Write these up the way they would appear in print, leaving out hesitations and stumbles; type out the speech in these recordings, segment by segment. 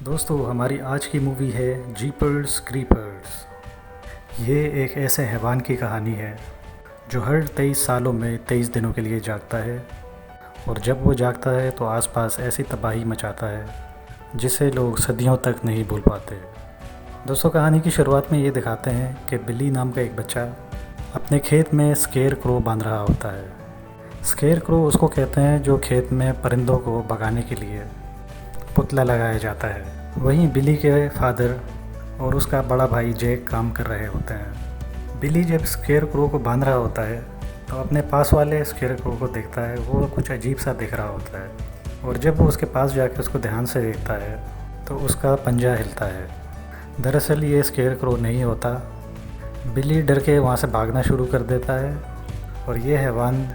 दोस्तों हमारी आज की मूवी है जीपर्स क्रीपर्स। ये एक ऐसे हैवान की कहानी है जो हर 23 सालों में 23 दिनों के लिए जागता है और जब वो जागता है तो आसपास ऐसी तबाही मचाता है जिसे लोग सदियों तक नहीं भूल पाते। दोस्तों कहानी की शुरुआत में ये दिखाते हैं कि बिल्ली नाम का एक बच्चा अपने खेत में स्केर क्रो बांध रहा होता है। स्केर क्रो उसको कहते हैं जो खेत में परिंदों को भगाने के लिए पुतला लगाया जाता है। वहीं बिली के फादर और उसका बड़ा भाई जैक काम कर रहे होते हैं। बिली जब स्केर क्रो को बांध रहा होता है तो अपने पास वाले स्केर क्रो को देखता है। वो कुछ अजीब सा दिख रहा होता है और जब वो उसके पास जाकर उसको ध्यान से देखता है तो उसका पंजा हिलता है। दरअसल ये स्केर क्रो नहीं होता। बिली डर के वहाँ से भागना शुरू कर देता है और ये हैवान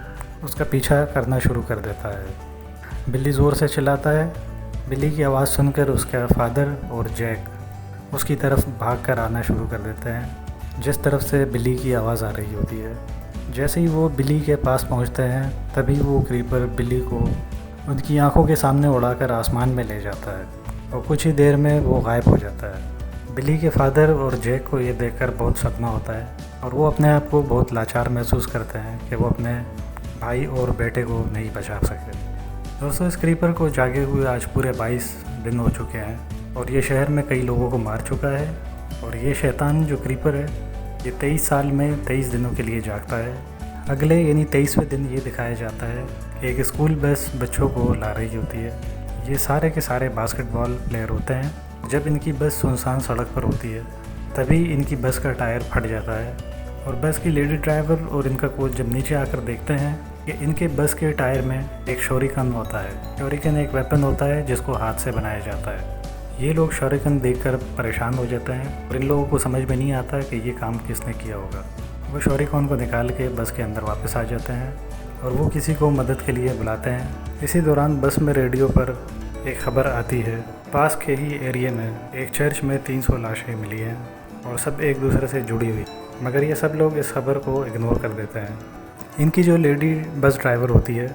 उसका पीछा करना शुरू कर देता है। बिल्ली ज़ोर से चिल्लाता है। बिल्ली की आवाज़ सुनकर उसका फादर और जैक उसकी तरफ भाग कर आना शुरू कर देते हैं जिस तरफ से बिल्ली की आवाज़ आ रही होती है। जैसे ही वो बिल्ली के पास पहुंचते हैं तभी वो क्रीपर बिल्ली को उनकी आंखों के सामने उड़ाकर आसमान में ले जाता है और कुछ ही देर में वो गायब हो जाता है। बिल्ली के फादर और जैक को ये देखकर बहुत सदमा होता है और वो अपने आप को बहुत लाचार महसूस करते हैं कि वो अपने भाई और बेटे को नहीं बचा सके। दोस्तों इस क्रीपर को जागे हुए आज पूरे 22 दिन हो चुके हैं और ये शहर में कई लोगों को मार चुका है। और ये शैतान जो क्रीपर है ये 23 साल में 23 दिनों के लिए जागता है। अगले यानी 23वें दिन ये दिखाया जाता है कि एक स्कूल बस बच्चों को ला रही होती है। ये सारे के सारे बास्केटबॉल प्लेयर होते हैं। जब इनकी बस सुनसान सड़क पर होती है तभी इनकी बस का टायर फट जाता है और बस की लेडी ड्राइवर और इनका कोच जब नीचे आकर देखते हैं कि इनके बस के टायर में एक शोरिकन होता है। शोरिकन एक वेपन होता है जिसको हाथ से बनाया जाता है। ये लोग शोरिकन देखकर परेशान हो जाते हैं और इन लोगों को समझ में नहीं आता कि ये काम किसने किया होगा। वो शोरिकन को निकाल के बस के अंदर वापस आ जाते हैं और वो किसी को मदद के लिए बुलाते हैं। इसी दौरान बस में रेडियो पर एक खबर आती है पास के ही एरिया में एक चर्च में 300 लाशें मिली हैं और सब एक दूसरे से जुड़ी हुई। मगर ये सब लोग इस खबर को इग्नोर कर देते हैं। इनकी जो लेडी बस ड्राइवर होती है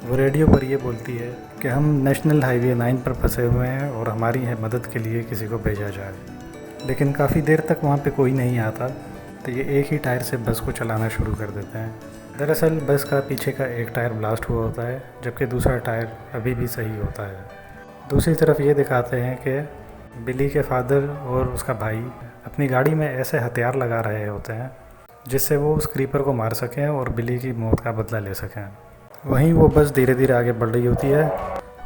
वो रेडियो पर ये बोलती है कि हम नेशनल हाईवे 9 पर फंसे हुए हैं और हमारी है मदद के लिए किसी को भेजा जाए। लेकिन काफ़ी देर तक वहाँ पे कोई नहीं आता तो ये एक ही टायर से बस को चलाना शुरू कर देते हैं। दरअसल बस का पीछे का एक टायर ब्लास्ट हुआ होता है जबकि दूसरा टायर अभी भी सही होता है। दूसरी तरफ ये दिखाते हैं कि बिली के फादर और उसका भाई अपनी गाड़ी में ऐसे हथियार लगा रहे होते हैं जिससे वो उस क्रीपर को मार सकें और बिली की मौत का बदला ले सकें। वहीं वो बस धीरे धीरे आगे बढ़ रही होती है।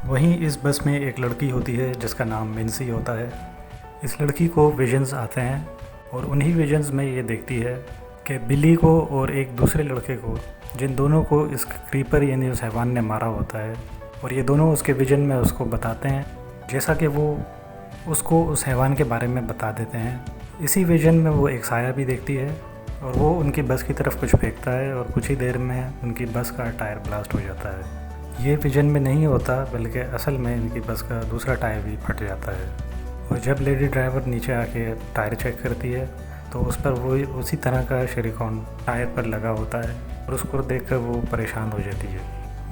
वहीं इस बस में एक लड़की होती है जिसका नाम मिन्सी होता है। इस लड़की को विजन्स आते हैं और उन्हीं विजन्स में ये देखती है कि बिली को और एक दूसरे लड़के को जिन दोनों को इस क्रीपर यानी उस हैवान ने मारा होता है और ये दोनों उसके विजन में उसको बताते हैं जैसा कि वो उसको उस हैवान के बारे में बता देते हैं। इसी विजन में वो एक साया भी देखती है और वो उनकी बस की तरफ कुछ फेंकता है और कुछ ही देर में उनकी बस का टायर ब्लास्ट हो जाता है। ये विजन में नहीं होता बल्कि असल में इनकी बस का दूसरा टायर भी फट जाता है। और जब लेडी ड्राइवर नीचे आके टायर चेक करती है तो उस पर वो उसी तरह का सिलिकॉन टायर पर लगा होता है और उसको देखकर वो परेशान हो जाती है।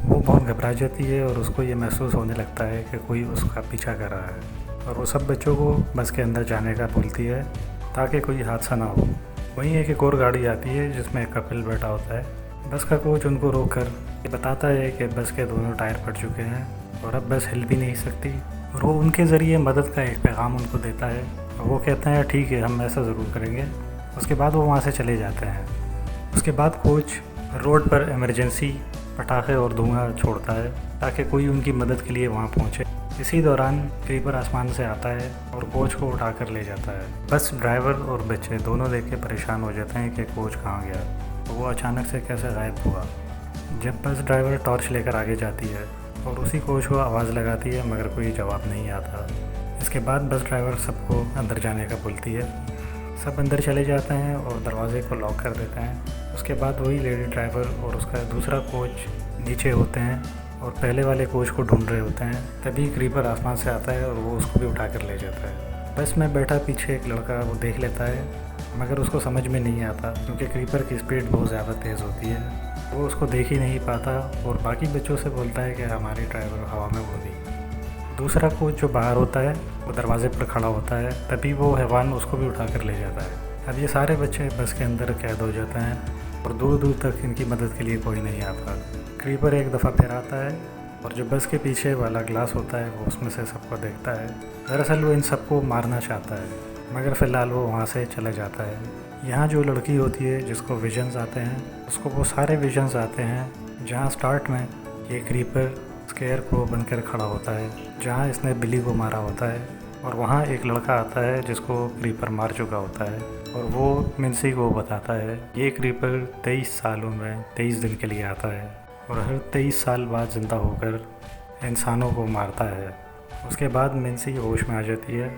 वो बहुत घबरा जाती है और उसको ये महसूस होने लगता है कि कोई उसका पीछा कर रहा है और वो सब बच्चों को बस के अंदर जाने का बोलती है ताकि कोई हादसा ना हो। वहीं एक और गाड़ी आती है जिसमें एक कपल बैठा होता है। बस का कोच उनको रोककर ये बताता है कि बस के दोनों टायर फट चुके हैं और अब बस हिल भी नहीं सकती और वो उनके ज़रिए मदद का एक पैगाम उनको देता है और वो कहते हैं ठीक है हम ऐसा ज़रूर करेंगे। उसके बाद वो वहाँ से चले जाते हैं। उसके बाद कोच रोड पर इमरजेंसी पटाखे और धुआं छोड़ता है ताकि कोई उनकी मदद के लिए वहाँ पहुँचे। इसी दौरान क्रीपर आसमान से आता है और कोच को उठा कर ले जाता है। बस ड्राइवर और बच्चे दोनों देख के परेशान हो जाते हैं कि कोच कहाँ गया, तो वो अचानक से कैसे गायब हुआ। जब बस ड्राइवर टॉर्च लेकर आगे जाती है और उसी कोच को आवाज़ लगाती है मगर कोई जवाब नहीं आता। इसके बाद बस ड्राइवर सबको अंदर जाने का बोलती है। सब अंदर चले जाते हैं और दरवाजे को लॉक कर देते हैं। उसके बाद वही लेडी ड्राइवर और उसका दूसरा कोच नीचे होते हैं और पहले वाले कोच को ढूंढ रहे होते हैं। तभी क्रीपर आसमान से आता है और वो उसको भी उठा कर ले जाता है। बस में बैठा पीछे एक लड़का वो देख लेता है मगर उसको समझ में नहीं आता क्योंकि क्रीपर की स्पीड बहुत ज़्यादा तेज़ होती है। वो उसको देख ही नहीं पाता और बाकी बच्चों से बोलता है कि हमारी ड्राइवर हवा में उड़ गई। दूसरा कोच जो बाहर होता है वो दरवाजे पर खड़ा होता है, तभी वो हैवान उसको भी उठा कर ले जाता है। अब ये सारे बच्चे बस के अंदर कैद हो जाते हैं और दूर दूर तक इनकी मदद के लिए कोई नहीं आता। क्रीपर एक दफ़ा फिर आता है और जो बस के पीछे वाला ग्लास होता है वो उसमें से सबको देखता है। दरअसल वो इन सबको मारना चाहता है, मगर फ़िलहाल वो वहाँ से चला जाता है। यहाँ जो लड़की होती है जिसको विजन्स आते हैं, उसको वो सारे विजन्स आते हैं जहाँ स्टार्ट में ये क्रीपर स्केयर को बनकर खड़ा होता है, जहाँ इसने बिली को मारा होता है। और वहाँ एक लड़का आता है जिसको क्रीपर मार चुका होता है और वो मिन्सी को बताता है ये क्रीपर 23 सालों में 23 दिन के लिए आता है और हर 23 साल बाद ज़िंदा होकर इंसानों को मारता है। उसके बाद मिन्सी होश में आ जाती है।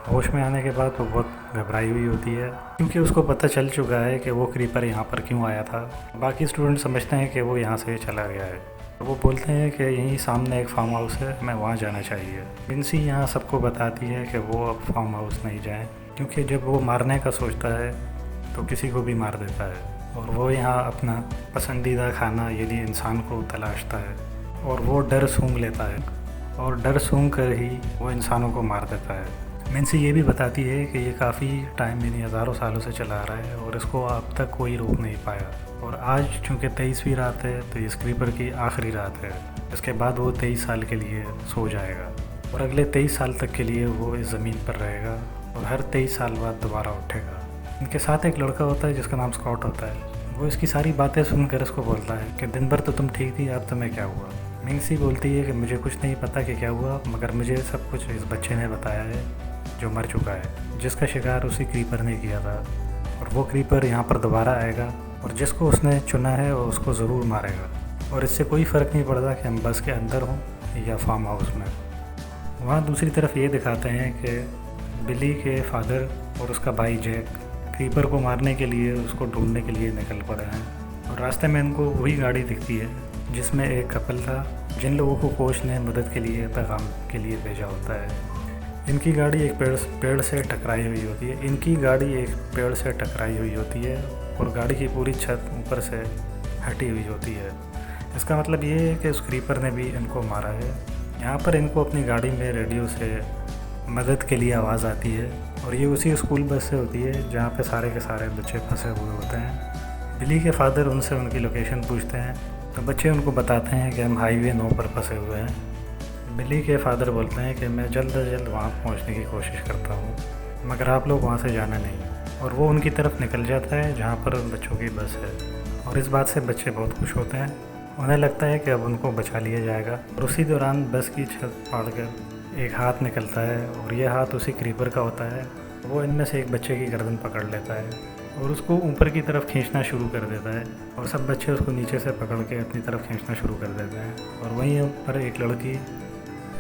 होश में आने के बाद वो बहुत घबराई हुई होती है, क्योंकि उसको पता चल चुका है कि वो क्रीपर यहाँ पर क्यों आया था। बाकी स्टूडेंट समझते हैं कि वो यहाँ से चला गया है। वो बोलते हैं कि यहीं सामने एक फार्म हाउस है, हमें वहाँ जाना चाहिए। मिन्सी यहाँ सबको बताती है कि वो अब फार्म हाउस नहीं जाएं, क्योंकि जब वो मारने का सोचता है तो किसी को भी मार देता है। और वो यहाँ अपना पसंदीदा खाना यानी इंसान को तलाशता है और वो डर सूंघ लेता है और डर सूंघ कर ही वो इंसानों को मार देता है। मिन्सी ये भी बताती है कि ये काफ़ी टाइम यानी हज़ारों सालों से चला आ रहा है और इसको अब तक कोई रोक नहीं पाया। और आज चूँकि 23वीं रात है तो इस क्रीपर की आखिरी रात है। इसके बाद वो 23 साल के लिए सो जाएगा और अगले 23 साल तक के लिए वो इस ज़मीन पर रहेगा और हर 23 साल बाद दोबारा उठेगा। इनके साथ एक लड़का होता है जिसका नाम स्कॉट होता है। वो इसकी सारी बातें सुनकर इसको बोलता है कि दिन भर तो तुम ठीक थी, अब तुम्हें क्या हुआ। मिन्सी बोलती है कि मुझे कुछ नहीं पता कि क्या हुआ, मगर मुझे सब कुछ इस बच्चे ने बताया है जो मर चुका है, जिसका शिकार उसी क्रीपर ने किया था। और वो क्रीपर यहाँ पर दोबारा आएगा और जिसको उसने चुना है वो उसको ज़रूर मारेगा। और इससे कोई फ़र्क नहीं पड़ता कि हम बस के अंदर हों या फार्म हाउस में। वहाँ दूसरी तरफ ये दिखाते हैं कि बिली के फादर और उसका भाई जैक क्रीपर को मारने के लिए उसको ढूंढने के लिए निकल पड़े हैं। और रास्ते में इनको वही गाड़ी दिखती है जिसमें एक कपल था, जिन लोगों को कोच ने मदद के लिए पैगाम के लिए भेजा होता है। इनकी गाड़ी एक पेड़ से टकराई हुई होती है। और गाड़ी की पूरी छत ऊपर से हटी हुई होती है। इसका मतलब ये है कि उस क्रीपर ने भी इनको मारा है। यहाँ पर इनको अपनी गाड़ी में रेडियो से मदद के लिए आवाज़ आती है और ये उसी स्कूल बस से होती है जहाँ पे सारे के सारे बच्चे फंसे हुए होते हैं। बिली के फादर उनसे उनकी लोकेशन पूछते हैं तो बच्चे उनको बताते हैं कि हम हाईवे 9 पर फंसे हुए हैं। बिली के फादर बोलते हैं कि मैं जल्द से जल्द वहाँ पहुँचने की कोशिश करता हूँ, मगर आप लोग वहाँ से जाना नहीं। और वो उनकी तरफ निकल जाता है जहाँ पर उन बच्चों की बस है। और इस बात से बच्चे बहुत खुश होते हैं। उन्हें लगता है कि अब उनको बचा लिया जाएगा। और उसी दौरान बस की छत फाड़कर एक हाथ निकलता है और ये हाथ उसी क्रीपर का होता है। वो इनमें से एक बच्चे की गर्दन पकड़ लेता है और उसको ऊपर की तरफ खींचना शुरू कर देता है और सब बच्चे उसको नीचे से पकड़ के अपनी तरफ खींचना शुरू कर देते हैं। और वहीं पर एक लड़की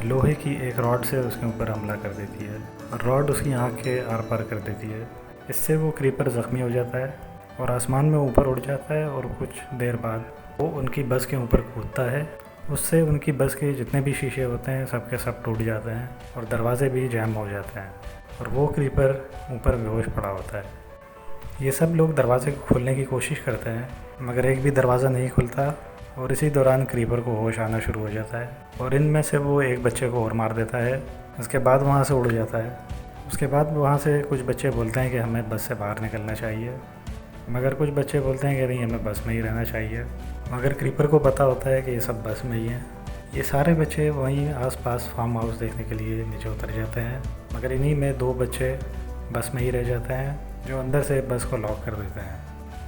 लोहे की एक रॉड से उसके ऊपर हमला कर देती है और रॉड उसकी आँख के आर पार कर देती है। इससे वो क्रीपर ज़ख्मी हो जाता है और आसमान में ऊपर उड़ जाता है और कुछ देर बाद वो उनकी बस के ऊपर कूदता है। उससे उनकी बस के जितने भी शीशे होते हैं सब के सब टूट जाते हैं और दरवाजे भी जैम हो जाते हैं और वो क्रीपर ऊपर बेहोश पड़ा होता है। ये सब लोग दरवाजे को खोलने की कोशिश करते हैं, मगर एक भी दरवाज़ा नहीं खुलता और इसी दौरान क्रीपर को होश आना शुरू हो जाता है और इनमें से वो एक बच्चे को और मार देता है। उसके बाद वहाँ से उड़ जाता है। उसके बाद वहाँ से कुछ बच्चे बोलते हैं कि हमें बस से बाहर निकलना चाहिए, मगर कुछ बच्चे बोलते हैं कि नहीं, हमें बस में ही रहना चाहिए। मगर क्रीपर को पता होता है कि ये सब बस में ही है। ये सारे बच्चे वहीं आसपास फार्म हाउस देखने के लिए नीचे उतर जाते हैं, मगर इन्हीं में 2 बच्चे बस में ही रह जाते हैं जो अंदर से बस को लॉक कर देते हैं।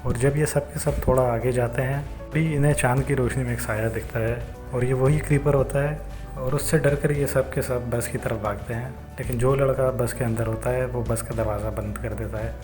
और जब ये सब के सब थोड़ा आगे जाते हैं भी इन्हें चांद की रोशनी में एक साया दिखता है और ये वही क्रीपर होता है और उससे डर कर ये सब के सब बस की तरफ भागते हैं। लेकिन जो लड़का बस के अंदर होता है वो बस का दरवाज़ा बंद कर देता है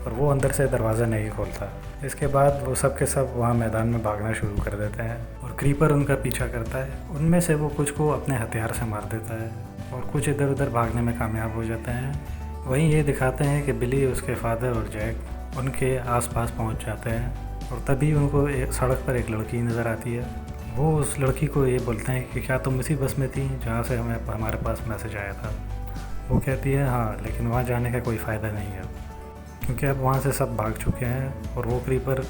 और वो अंदर से दरवाज़ा नहीं खोलता। इसके बाद वो सब के सब वहाँ मैदान में भागना शुरू कर देते हैं और क्रीपर उनका पीछा करता है। उनमें से वो कुछ को अपने हथियार से मार देता है और कुछ इधर उधर भागने में कामयाब हो जाते हैं। वहीं ये दिखाते हैं कि बिली, उसके फादर और जैक उनके आसपास पहुंच जाते हैं और तभी उनको एक सड़क पर एक लड़की नज़र आती है। वो उस लड़की को ये बोलते हैं कि क्या तुम इसी बस में थी जहाँ से हमारे पास मैसेज आया था। वो कहती है हाँ, लेकिन वहाँ जाने का कोई फ़ायदा नहीं है क्योंकि अब वहाँ से सब भाग चुके हैं और वो क्रीपर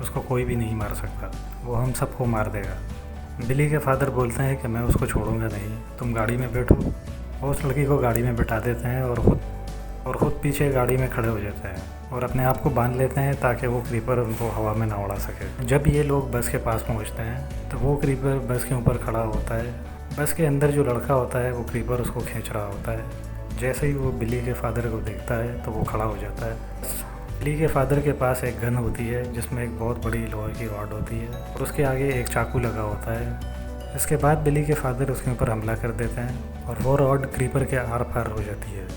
उसको कोई भी नहीं मार सकता, वो हम सबको मार देगा। बिली के फादर बोलते हैं कि मैं उसको छोड़ूंगा नहीं, तुम गाड़ी में बैठो वो उस लड़की को गाड़ी में बिठा देते हैं और ख़ुद पीछे गाड़ी में खड़े हो जाते हैं और अपने आप को बांध लेते हैं ताकि वो क्रीपर उनको हवा में ना उड़ा सके। जब ये लोग बस के पास पहुंचते हैं तो वो क्रीपर बस के ऊपर खड़ा होता है। बस के अंदर जो लड़का होता है वो क्रीपर उसको खींच रहा होता है। जैसे ही वो बिली के फादर को देखता है तो वो खड़ा हो जाता है। बिली के फादर के पास एक गन होती है जिसमें एक बहुत बड़ी लोहे की रॉड होती है और उसके आगे एक चाकू लगा होता है। इसके बाद बिली के फादर उसके ऊपर हमला कर देते हैं और वो रॉड क्रीपर के आर पार हो जाती है।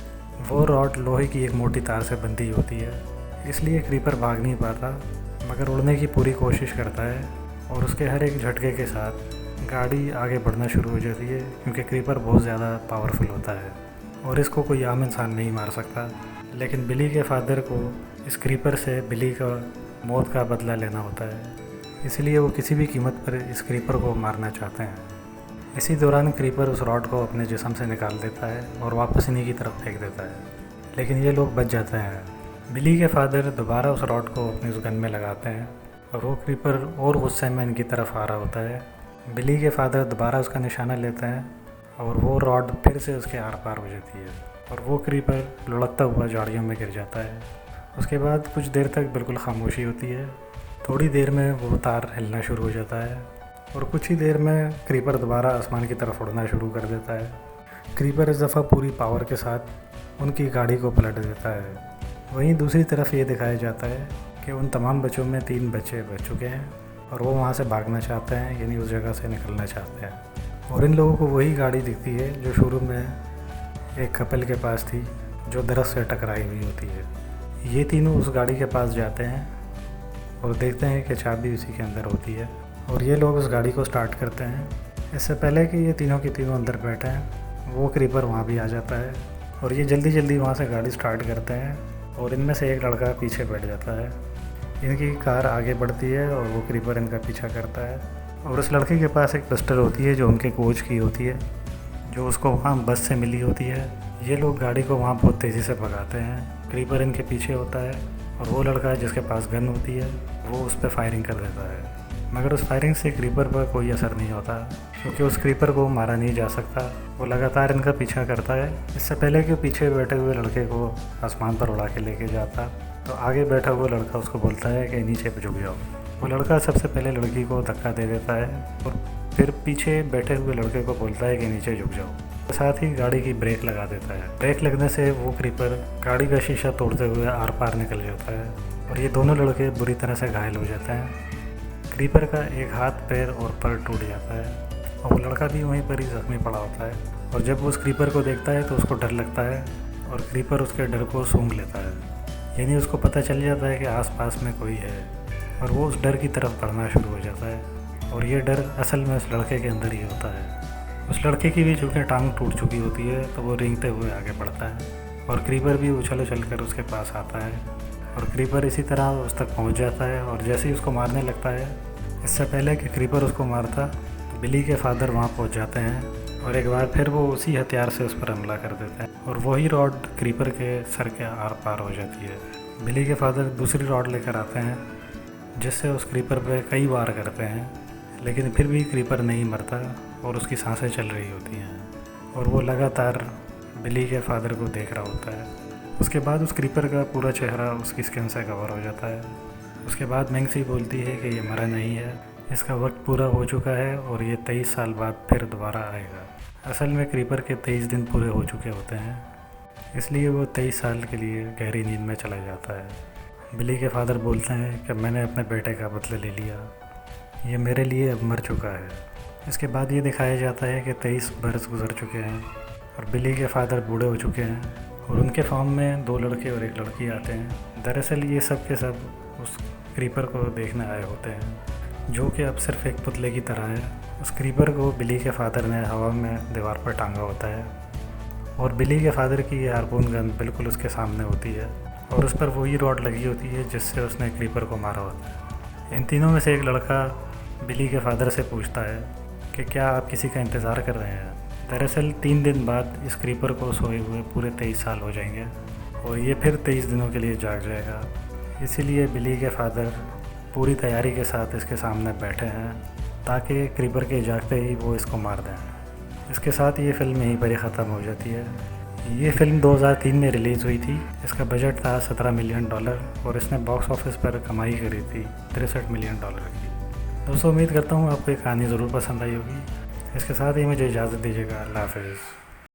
वो रॉड लोहे की एक मोटी तार से बंधी होती है, इसलिए क्रीपर भाग नहीं पाता मगर उड़ने की पूरी कोशिश करता है और उसके हर एक झटके के साथ गाड़ी आगे बढ़ना शुरू हो जाती है क्योंकि क्रीपर बहुत ज़्यादा पावरफुल होता है और इसको कोई आम इंसान नहीं मार सकता। लेकिन बिली के फादर को इस क्रीपर से बिली का मौत का बदला लेना होता है, इसलिए वो किसी भी कीमत पर इस क्रीपर को मारना चाहते हैं। इसी दौरान क्रीपर उस रॉड को अपने जिस्म से निकाल देता है और वापस इन्हीं की तरफ फेंक देता है, लेकिन ये लोग बच जाते हैं। बिली के फादर दोबारा उस रॉड को अपनी उस गन में लगाते हैं और वो क्रीपर और गुस्से में इनकी तरफ आ रहा होता है। बिली के फादर दोबारा उसका निशाना लेते हैं और वो रॉड फिर से उसके आर पार हो जाती है और वो क्रीपर लुढ़कता हुआ झाड़ियों में गिर जाता है। उसके बाद कुछ देर तक बिल्कुल खामोशी होती है। थोड़ी देर में वो तार हिलना शुरू हो जाता है और कुछ ही देर में क्रीपर दोबारा आसमान की तरफ उड़ना शुरू कर देता है। क्रीपर इस दफ़ा पूरी पावर के साथ उनकी गाड़ी को पलट देता है। वहीं दूसरी तरफ ये दिखाया जाता है कि उन तमाम बच्चों में 3 बच्चे बच चुके हैं और वो वहाँ से भागना चाहते हैं, यानी उस जगह से निकलना चाहते हैं। और इन लोगों को वही गाड़ी दिखती है जो शुरू में एक कपल के पास थी जो दरख्त से टकराई हुई होती है। ये तीनों उस गाड़ी के पास जाते हैं और देखते हैं कि चाबी उसी के अंदर होती है और ये लोग उस गाड़ी को स्टार्ट करते हैं। इससे पहले कि ये तीनों के तीनों अंदर बैठे हैं वो क्रीपर वहाँ भी आ जाता है और ये जल्दी जल्दी वहाँ से गाड़ी स्टार्ट करते हैं और इनमें से एक लड़का पीछे बैठ जाता है। इनकी कार आगे बढ़ती है और वो क्रीपर इनका पीछा करता है और उस लड़के के पास एक पिस्टल होती है जो उनके कोच की होती है, जो उसको वहाँ बस से मिली होती है। ये लोग गाड़ी को वहाँ बहुत तेज़ी से भगाते हैं। क्रीपर इनके पीछे होता है और वो लड़का जिसके पास गन होती है वो उस पर फायरिंग कर देता है, मगर उस फायरिंग से क्रीपर पर कोई असर नहीं होता क्योंकि उस क्रीपर को मारा नहीं जा सकता। वो लगातार इनका पीछा करता है। इससे पहले कि पीछे बैठे हुए लड़के को आसमान पर उड़ा के लेके जाता तो आगे बैठा हुआ लड़का उसको बोलता है कि नीचे झुक जाओ। वो लड़का सबसे पहले लड़की को धक्का दे देता है और फिर पीछे बैठे हुए लड़के को बोलता है कि नीचे झुक जाओ। साथ ही गाड़ी की ब्रेक लगा देता है। ब्रेक लगने से वो क्रीपर गाड़ी का शीशा तोड़ते हुए आर पार निकल जाता है और ये दोनों लड़के बुरी तरह से घायल हो जाते हैं। क्रीपर का एक हाथ, पैर और पर टूट जाता है और वो लड़का भी वहीं पर ही जख्मी पड़ा होता है और जब वो उस क्रीपर को देखता है तो उसको डर लगता है और क्रीपर उसके डर को सूंघ लेता है, यानी उसको पता चल जाता है कि आसपास में कोई है और वो उस डर की तरफ बढ़ना शुरू हो जाता है और ये डर असल में उस लड़के के अंदर ही होता है। उस लड़के की भी चूँकि टांग टूट चुकी होती है तो वो रेंगते हुए आगे बढ़ता है और क्रीपर भी उछल उछल कर उसके पास आता है और क्रीपर इसी तरह उस तक पहुंच जाता है और जैसे ही उसको मारने लगता है, इससे पहले कि क्रीपर उसको मारता तो बिली के फादर वहाँ पहुंच जाते हैं और एक बार फिर वो उसी हथियार से उस पर हमला कर देते हैं और वही रॉड क्रीपर के सर के आर पार हो जाती है। बिली के फादर दूसरी रॉड लेकर आते हैं जिससे उस क्रीपर पर कई वार करते हैं, लेकिन फिर भी क्रीपर नहीं मरता और उसकी सांसें चल रही होती हैं और वो लगातार बिली के फादर को देख रहा होता है। उसके बाद उस क्रीपर का पूरा चेहरा उसकी स्किन से कवर हो जाता है। उसके बाद मैंगसी बोलती है कि ये मरा नहीं है, इसका वक्त पूरा हो चुका है और ये 23 साल बाद फिर दोबारा आएगा। असल में क्रीपर के 23 दिन पूरे हो चुके होते हैं, इसलिए वो 23 साल के लिए गहरी नींद में चला जाता है। बिली के फादर बोलते हैं कि मैंने अपने बेटे का बदला ले लिया, ये मेरे लिए अब मर चुका है। इसके बाद ये दिखाया जाता है कि 23 बरस गुजर चुके हैं और बिली के फादर बूढ़े हो चुके हैं और उनके फार्म में 2 लड़के और 1 लड़की आते हैं। दरअसल ये सब के सब उस क्रीपर को देखने आए होते हैं जो कि अब सिर्फ एक पुतले की तरह है। उस क्रीपर को बिली के फादर ने हवा में दीवार पर टांगा होता है और बिली के फादर की ये हारपून गन बिल्कुल उसके सामने होती है और उस पर वही रॉड लगी होती है जिससे उसने क्रीपर को मारा होता है। इन तीनों में से एक लड़का बिली के फादर से पूछता है कि क्या आप किसी का इंतज़ार कर रहे हैं। दरअसल 3 दिन बाद इस क्रीपर को सोए हुए पूरे 23 साल हो जाएंगे और ये फिर 23 दिनों के लिए जाग जाएगा। इसीलिए बिली के फादर पूरी तैयारी के साथ इसके सामने बैठे हैं ताकि क्रीपर के जागते ही वो इसको मार दें। इसके साथ ये फ़िल्म यहीं पर ही ख़त्म हो जाती है। ये फ़िल्म 2003 में रिलीज़ हुई थी। इसका बजट था $17 मिलियन और इसने बॉक्स ऑफिस पर कमाई करी थी $63 मिलियन की। दोस्तों, उम्मीद करता हूँ आपको ये कहानी ज़रूर पसंद आई होगी। इसके साथ ही मुझे इजाज़त दीजिएगा। अल्लाह हाफ़िज़।